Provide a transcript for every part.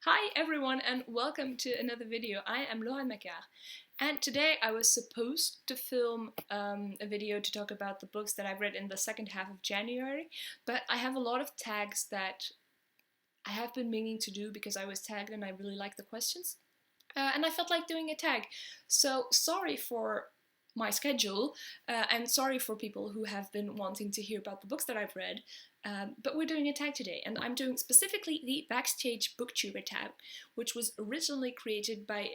Hi everyone and welcome to another video. I am lauranemacquart and today I was supposed to film a video to talk about the books that I've read in the second half of January, but I have a lot of tags that I have been meaning to do because I was tagged and I really like the questions. And I felt like doing a tag. So sorry for my schedule and sorry for people who have been wanting to hear about the books that I've read. But we're doing a tag today, and I'm doing specifically the Backstage Booktuber tag, which was originally created by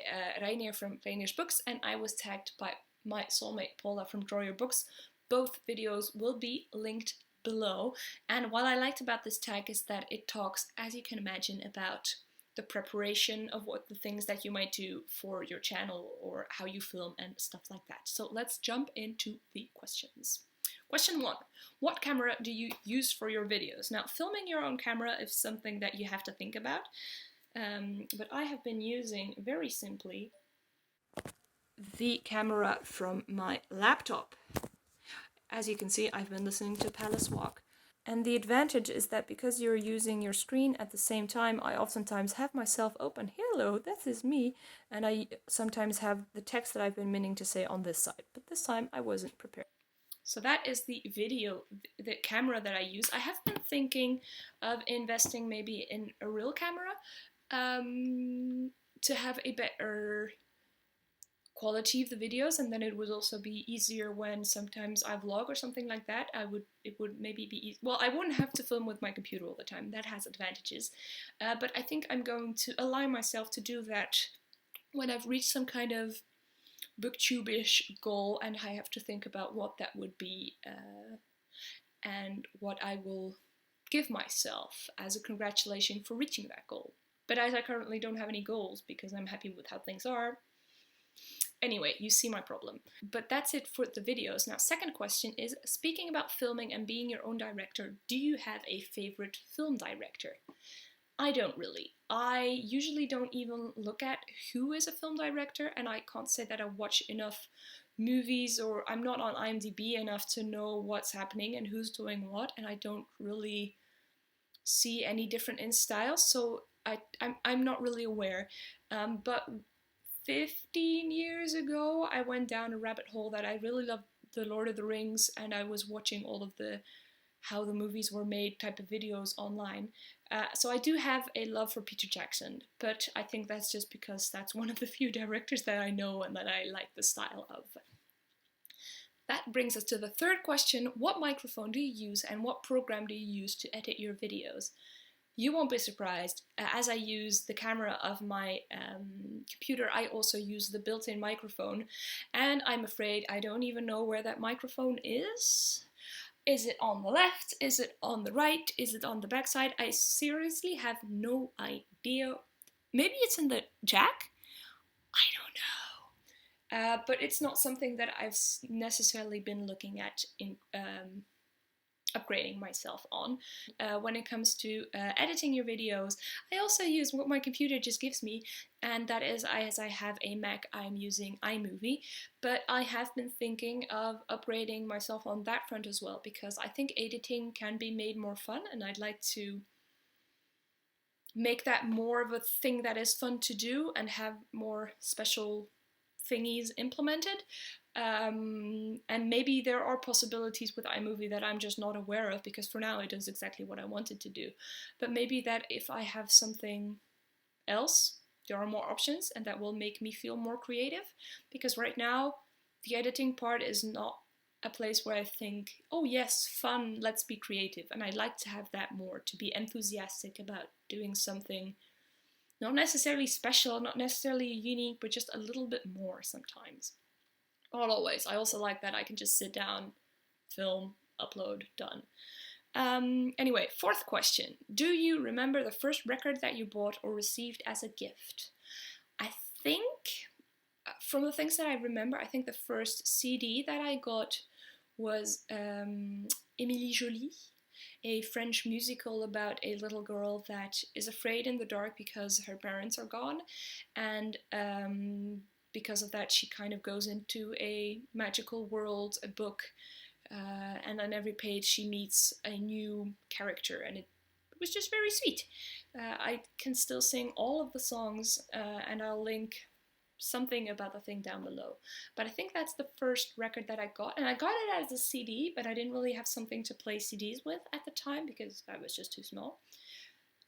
Reinier from Reiner's Books, and I was tagged by my soulmate Paula from Draw Your Books. Both videos will be linked below, and what I liked about this tag is that it talks, as you can imagine, about the preparation of what the things that you might do for your channel or how you film and stuff like that. So let's jump into the questions. Question 1. What camera do you use for your videos? Now, filming your own camera is something that you have to think about, but I have been using, very simply, the camera from my laptop. As you can see, I've been listening to Palace Walk. And the advantage is that because you're using your screen at the same time, I oftentimes have myself open. Hello, that is me. And I sometimes have the text that I've been meaning to say on this side. But this time I wasn't prepared. So that is the the camera that I use. I have been thinking of investing maybe in a real camera to have a better quality of the videos, and then it would also be easier when sometimes I vlog or something like that. It would maybe be easy. Well, I wouldn't have to film with my computer all the time. That has advantages, but I think I'm going to allow myself to do that when I've reached some kind of booktube-ish goal, and I have to think about what that would be and what I will give myself as a congratulation for reaching that goal. But as I currently don't have any goals because I'm happy with how things are, anyway, you see my problem. But that's it for the videos. Now, second question is, speaking about filming and being your own director, do you have a favorite film director? I don't really. I usually don't even look at who is a film director, and I can't say that I watch enough movies, or I'm not on IMDb enough to know what's happening and who's doing what, and I don't really see any different in style, so I'm not really aware. But 15 years ago, I went down a rabbit hole that I really loved, the Lord of the Rings, and I was watching all of the how the movies were made type of videos online. So I do have a love for Peter Jackson, but I think that's just because that's one of the few directors that I know and that I like the style of. That brings us to the third question. What microphone do you use and what program do you use to edit your videos? You won't be surprised. As I use the camera of my computer, I also use the built-in microphone, and I'm afraid I don't even know where that microphone is. Is it on the left? Is it on the right? Is it on the back side? I seriously have no idea. Maybe it's in the jack? I don't know. But it's not something that I've necessarily been looking at in upgrading myself on. When it comes to editing your videos, I also use what my computer just gives me, and that is, as I have a Mac, I'm using iMovie, but I have been thinking of upgrading myself on that front as well, because I think editing can be made more fun, and I'd like to make that more of a thing that is fun to do and have more special thingies implemented. And maybe there are possibilities with iMovie that I'm just not aware of, because for now it does exactly what I wanted to do. But maybe that if I have something else, there are more options, and that will make me feel more creative. Because right now, the editing part is not a place where I think, oh yes, fun, let's be creative. And I'd like to have that more, to be enthusiastic about doing something not necessarily special, not necessarily unique, but just a little bit more sometimes. Not always. I also like that I can just sit down, film, upload, done. Anyway, fourth question. Do you remember the first record that you bought or received as a gift? I think, from the things that I remember, I think the first CD that I got was Emilie Jolie, a French musical about a little girl that is afraid in the dark because her parents are gone, and because of that she kind of goes into a magical world, a book, and on every page she meets a new character, and it was just very sweet. I can still sing all of the songs, and I'll link something about the thing down below. But I think that's the first record that I got, and I got it as a CD, but I didn't really have something to play CDs with at the time because I was just too small.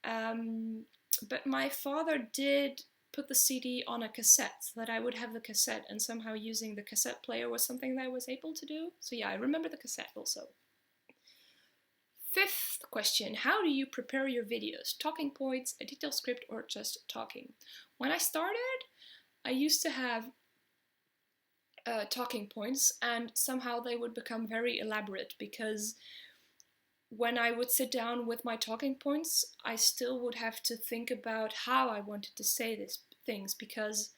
But my father did put the CD on a cassette so that I would have the cassette, and somehow using the cassette player was something that I was able to do. So yeah, I remember the cassette also. Fifth question, how do you prepare your videos? Talking points, a detailed script, or just talking? When I started, I used to have talking points, and somehow they would become very elaborate because when I would sit down with my talking points, I still would have to think about how I wanted to say these things, because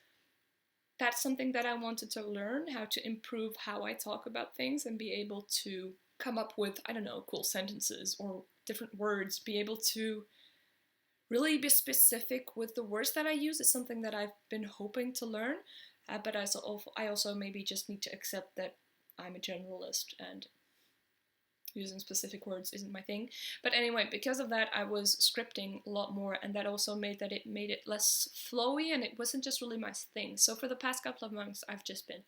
that's something that I wanted to learn, how to improve how I talk about things and be able to come up with, I don't know, cool sentences or different words, be able to really be specific with the words that I use is something that I've been hoping to learn, but I also maybe just need to accept that I'm a generalist and using specific words isn't my thing. But anyway, because of that, I was scripting a lot more, and that also made it less flowy, and it wasn't just really my thing. So for the past couple of months, I've just been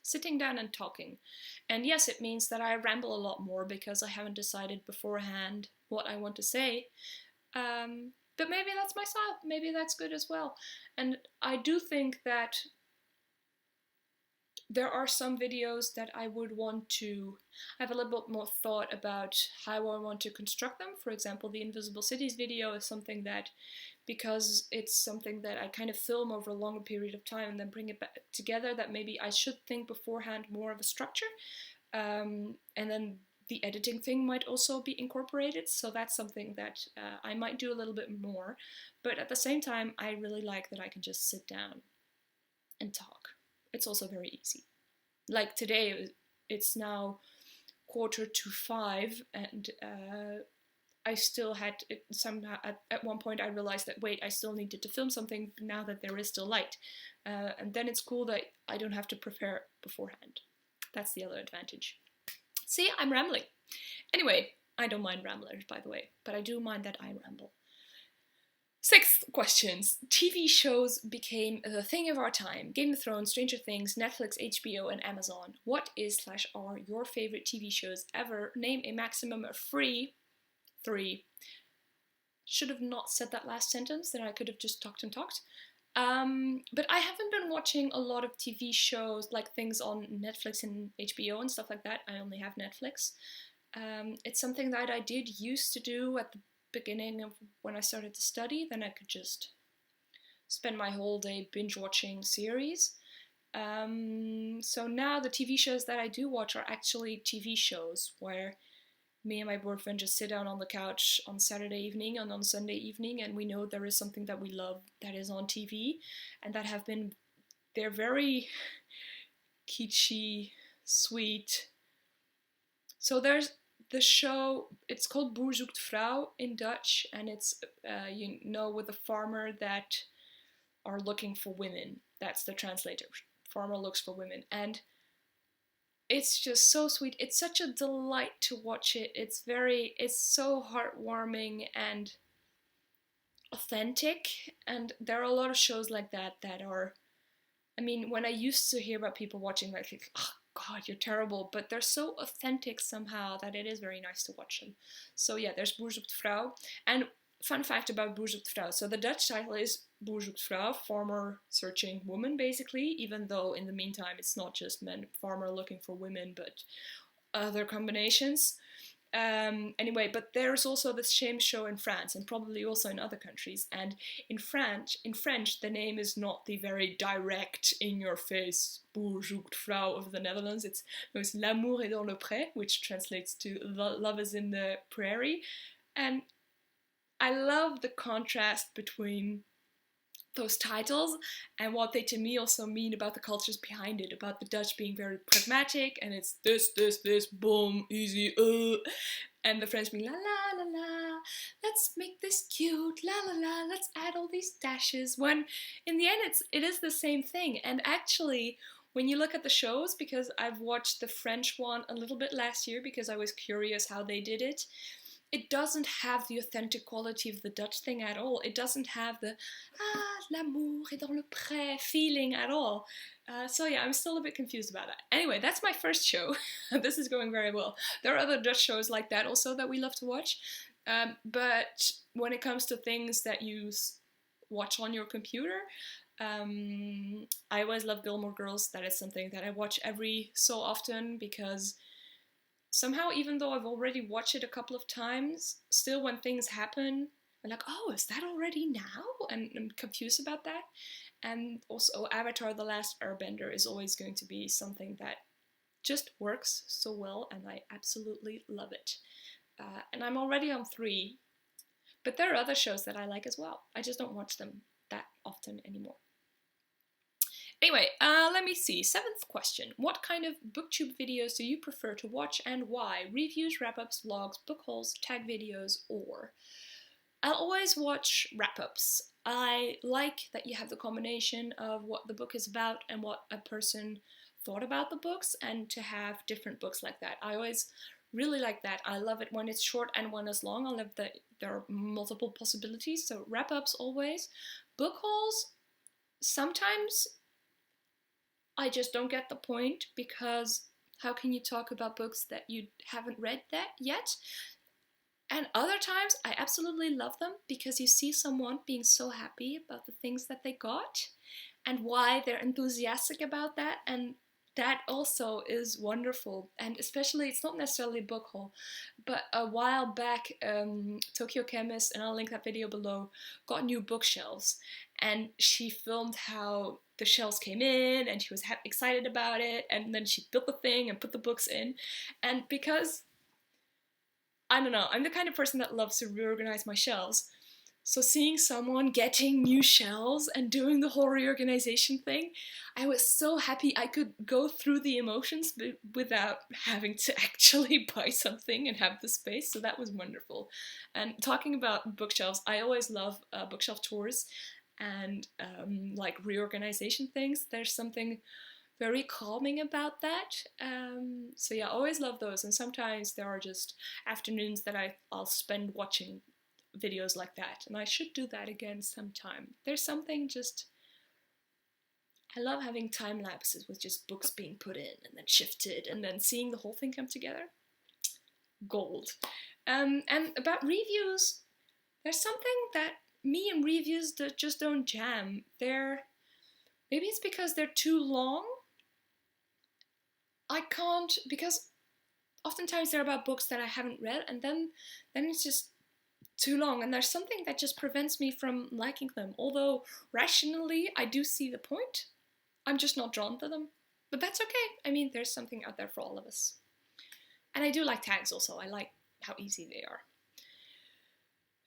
sitting down and talking. And yes, it means that I ramble a lot more because I haven't decided beforehand what I want to say. But maybe that's my style. Maybe that's good as well. And I do think that there are some videos that I would want to have a little bit more thought about how I want to construct them. For example, the Invisible Cities video is something that, because it's something that I kind of film over a longer period of time and then bring it back together, that maybe I should think beforehand more of a structure. And then the editing thing might also be incorporated, so that's something that I might do a little bit more. But at the same time, I really like that I can just sit down and talk. It's also very easy. Like today, it's now 4:45, and I still had it somehow. At one point, I realized that wait, I still needed to film something now that there is still light, and then it's cool that I don't have to prepare beforehand. That's the other advantage. See, I'm rambling. Anyway, I don't mind ramblers, by the way, but I do mind that I ramble. Sixth questions. TV shows became the thing of our time. Game of Thrones, Stranger Things, Netflix, HBO, and Amazon. What is/are your favorite TV shows ever? Name a maximum of three. Should have not said that last sentence, then I could have just talked and talked. But I haven't been watching a lot of TV shows, like things on Netflix and HBO and stuff like that. I only have Netflix. It's something that I did used to do at the beginning of when I started to study. Then I could just spend my whole day binge watching series. So now the TV shows that I do watch are actually TV shows where me and my boyfriend just sit down on the couch on Saturday evening and on Sunday evening, and we know there is something that we love that is on TV, and they're very kitschy, sweet. So there's the show, it's called Boer zoekt vrouw in Dutch, and it's, with a farmer that are looking for women. That's the translator. Farmer looks for women. And it's just so sweet. It's such a delight to watch it. It's so heartwarming and authentic. And there are a lot of shows like that are, I mean, when I used to hear about people watching that, like, oh God, you're terrible, but they're so authentic somehow that it is very nice to watch them. So yeah, there's Boer zoekt vrouw. And fun fact about Boer zoekt vrouw. So the Dutch title is Boer zoekt vrouw, farmer searching woman, basically, even though in the meantime it's not just farmer looking for women, but other combinations. Anyway, but there's also the same show in France and probably also in other countries. And in French, the name is not the very direct, in-your-face Boer zoekt vrouw of the Netherlands. It's L'amour est dans le pré, which translates to love is in the prairie. And I love the contrast between those titles and what they to me also mean about the cultures behind it, about the Dutch being very pragmatic and it's this, boom, easy, and the French being la la la la, let's make this cute, la la la, let's add all these dashes, when in the end it is the same thing. And actually, when you look at the shows, because I've watched the French one a little bit last year because I was curious how they did it, it doesn't have the authentic quality of the Dutch thing at all. It doesn't have the l'amour est dans le pré feeling at all. So yeah, I'm still a bit confused about that. Anyway, that's my first show. This is going very well. There are other Dutch shows like that also that we love to watch. But when it comes to things that you watch on your computer, I always love Gilmore Girls. That is something that I watch every so often because somehow, even though I've already watched it a couple of times, still when things happen, I'm like, oh, is that already now? And I'm confused about that. And also Avatar: The Last Airbender is always going to be something that just works so well, and I absolutely love it. And I'm already on 3, but there are other shows that I like as well. I just don't watch them that often anymore. Anyway, let me see. 7th question. What kind of booktube videos do you prefer to watch and why? Reviews, wrap-ups, vlogs, book hauls, tag videos, or? I'll always watch wrap-ups. I like that you have the combination of what the book is about and what a person thought about the books, and to have different books like that. I always really like that. I love it when it's short and when it's long. I love that there are multiple possibilities. So wrap-ups always. Book hauls, sometimes I just don't get the point, because how can you talk about books that you haven't read that yet? And other times I absolutely love them because you see someone being so happy about the things that they got and why they're enthusiastic about that, and that also is wonderful. And especially, it's not necessarily a book haul, but a while back, Tokiochemist, and I'll link that video below, got new bookshelves, and she filmed how the shelves came in, and she was excited about it, and then she built the thing and put the books in. And because, I don't know, I'm the kind of person that loves to reorganize my shelves, so seeing someone getting new shelves and doing the whole reorganization thing, I was so happy I could go through the emotions without having to actually buy something and have the space, so that was wonderful. And talking about bookshelves, I always love bookshelf tours and like reorganization things. There's something very calming about that. So yeah, I always love those, and sometimes there are just afternoons that I'll spend watching videos like that, and I should do that again sometime. There's something just, I love having time lapses with just books being put in and then shifted and then seeing the whole thing come together. Gold. And about reviews, there's something that me and reviews that just don't jam. Maybe it's because they're too long. I can't, because oftentimes they're about books that I haven't read, and then it's just too long, and there's something that just prevents me from liking them. Although rationally I do see the point, I'm just not drawn to them. But that's okay. I mean, there's something out there for all of us. And I do like tags also. I like how easy they are.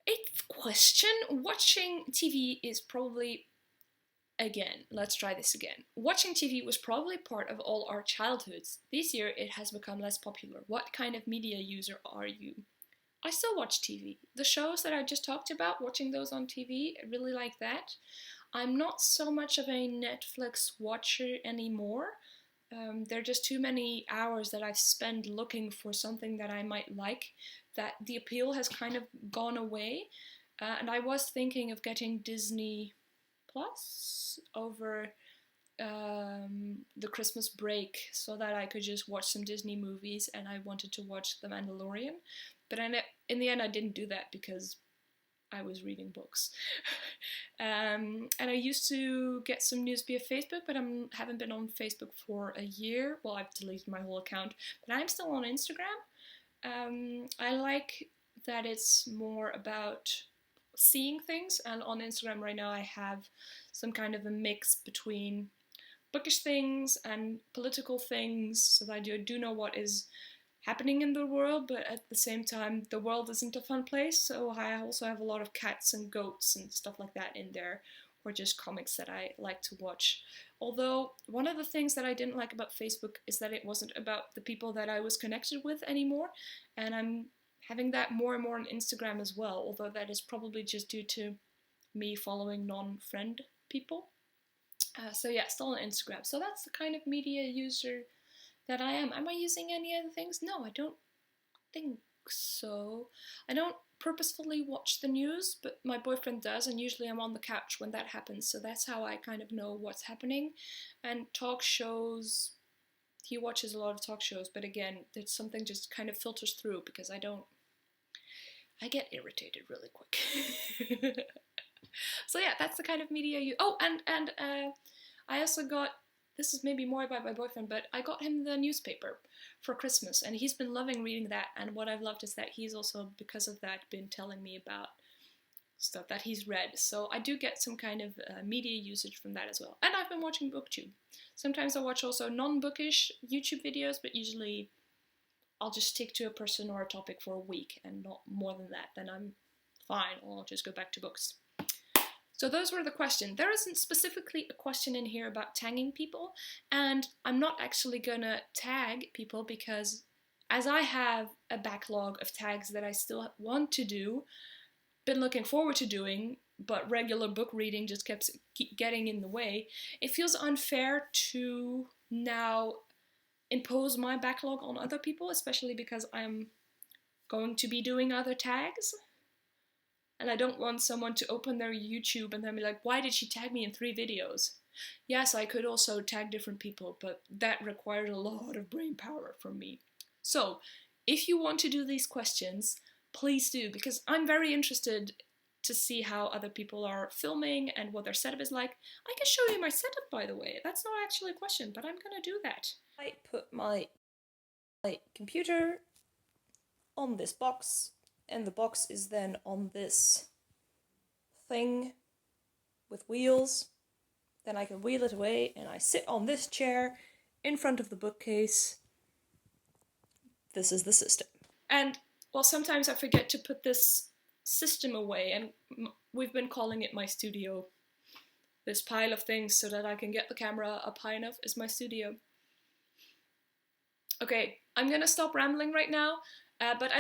8th question. Watching TV is probably, again, let's try this again. Watching TV was probably part of all our childhoods. This year it has become less popular. What kind of media user are you? I still watch TV. The shows that I just talked about, watching those on TV, I really like that. I'm not so much of a Netflix watcher anymore. There are just too many hours that I've spent looking for something that I might like, that the appeal has kind of gone away. And I was thinking of getting Disney Plus over the Christmas break, so that I could just watch some Disney movies, and I wanted to watch The Mandalorian. But in the end I didn't do that because I was reading books. And I used to get some news via Facebook, but I haven't been on Facebook for a year. Well, I've deleted my whole account, but I'm still on Instagram. I like that it's more about seeing things, and on Instagram right now I have some kind of a mix between bookish things and political things, so that I do know what is happening in the world, but at the same time the world isn't a fun place, so I also have a lot of cats and goats and stuff like that in there, or just comics that I like to watch. Although one of the things that I didn't like about Facebook is that it wasn't about the people that I was connected with anymore, and I'm having that more and more on Instagram as well, although that is probably just due to me following non-friend people. So yeah, still on Instagram. So that's the kind of media user that I am. Am I using any other things? No, I don't think so. I don't purposefully watch the news, but my boyfriend does, and usually I'm on the couch when that happens, so that's how I kind of know what's happening. And talk shows, he watches a lot of talk shows, but again, there's something just kind of filters through because I get irritated really quick. So yeah, that's the kind of media you. Oh, and I also got. This is maybe more about my boyfriend, but I got him the newspaper for Christmas, and he's been loving reading that. And what I've loved is that he's also, because of that, been telling me about stuff that he's read. So I do get some kind of media usage from that as well. And I've been watching BookTube. Sometimes I watch also non-bookish YouTube videos, but usually I'll just stick to a person or a topic for a week and not more than that. Then I'm fine, or I'll just go back to books. So those were the questions. There isn't specifically a question in here about tagging people, and I'm not actually gonna tag people because as I have a backlog of tags that I still want to do, been looking forward to doing, but regular book reading just keep getting in the way, it feels unfair to now impose my backlog on other people, especially because I'm going to be doing other tags. And I don't want someone to open their YouTube and then be like, why did she tag me in 3 videos? Yes, I could also tag different people, but that required a lot of brain power from me. So, if you want to do these questions, please do, because I'm very interested to see how other people are filming and what their setup is like. I can show you my setup, by the way. That's not actually a question, but I'm gonna do that. I put my computer on this box, and the box is then on this thing with wheels. Then I can wheel it away, and I sit on this chair in front of the bookcase. This is the system. And, well, sometimes I forget to put this system away, and we've been calling it my studio. This pile of things so that I can get the camera up high enough is my studio. Okay, I'm gonna stop rambling right now. But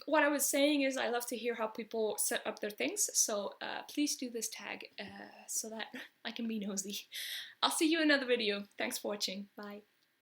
what I was saying is I love to hear how people set up their things, so please do this tag so that I can be nosy. I'll see you in another video. Thanks for watching. Bye.